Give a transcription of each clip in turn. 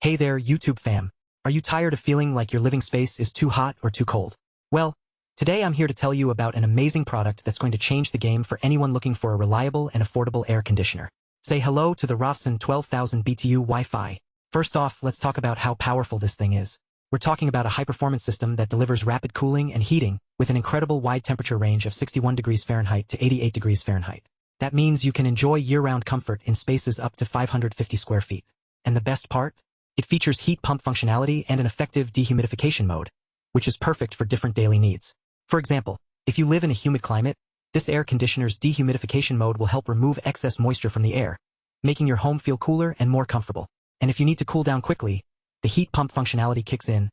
Hey there, YouTube fam. Are you tired of feeling like your living space is too hot or too cold? Well, today I'm here to tell you about an amazing product that's going to change the game for anyone looking for a reliable and affordable air conditioner. Say hello to the ROVSUN 12,000 BTU Wi-Fi. First off, let's talk about how powerful this thing is. We're talking about a high-performance system that delivers rapid cooling and heating with an incredible wide temperature range of 61 degrees Fahrenheit to 88 degrees Fahrenheit. That means you can enjoy year-round comfort in spaces up to 550 square feet. And the best part? It features heat pump functionality and an effective dehumidification mode, which is perfect for different daily needs. For example, if you live in a humid climate, this air conditioner's dehumidification mode will help remove excess moisture from the air, making your home feel cooler and more comfortable. And if you need to cool down quickly, the heat pump functionality kicks in,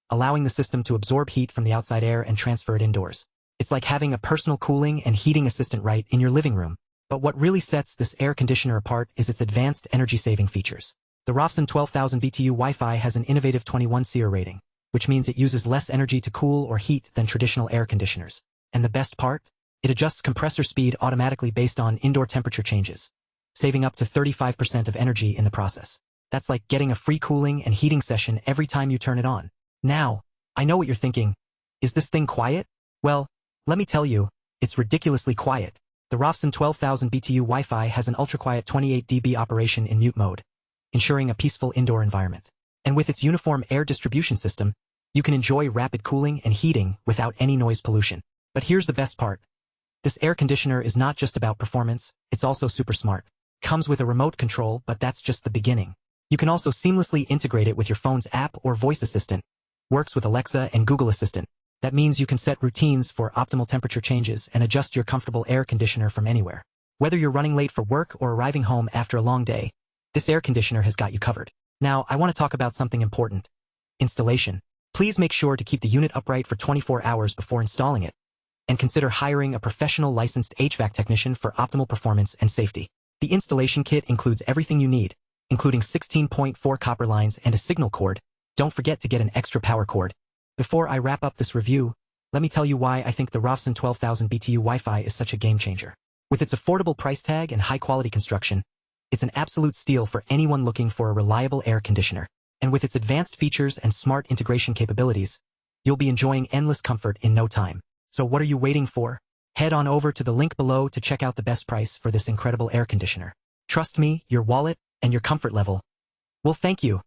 allowing the system to absorb heat from the outside air and transfer it indoors. It's like having a personal cooling and heating assistant right in your living room. But what really sets this air conditioner apart is its advanced energy-saving features. The ROVSUN 12,000 BTU Wi-Fi has an innovative 21 SEER rating, which means it uses less energy to cool or heat than traditional air conditioners. And the best part? It adjusts compressor speed automatically based on indoor temperature changes, saving up to 35% of energy in the process. That's like getting a free cooling and heating session every time you turn it on. Now, I know what you're thinking. Is this thing quiet? Well, let me tell you, it's ridiculously quiet. The ROVSUN 12,000 BTU Wi-Fi has an ultra-quiet 28 dB operation in mute mode, ensuring a peaceful indoor environment. And with its uniform air distribution system, you can enjoy rapid cooling and heating without any noise pollution. But here's the best part. This air conditioner is not just about performance, it's also super smart. Comes with a remote control, but that's just the beginning. You can also seamlessly integrate it with your phone's app or voice assistant. Works with Alexa and Google Assistant. That means you can set routines for optimal temperature changes and adjust your comfortable air conditioner from anywhere. Whether you're running late for work or arriving home after a long day, this air conditioner has got you covered. Now, I want to talk about something important. Installation. Please make sure to keep the unit upright for 24 hours before installing it, and consider hiring a professional licensed HVAC technician for optimal performance and safety. The installation kit includes everything you need, including 16.4 copper lines and a signal cord. Don't forget to get an extra power cord. Before I wrap up this review, let me tell you why I think the ROVSUN 12,000 BTU Wi-Fi is such a game changer. With its affordable price tag and high-quality construction, it's an absolute steal for anyone looking for a reliable air conditioner. And with its advanced features and smart integration capabilities, you'll be enjoying endless comfort in no time. So what are you waiting for? Head on over to the link below to check out the best price for this incredible air conditioner. Trust me, your wallet and your comfort level will thank you.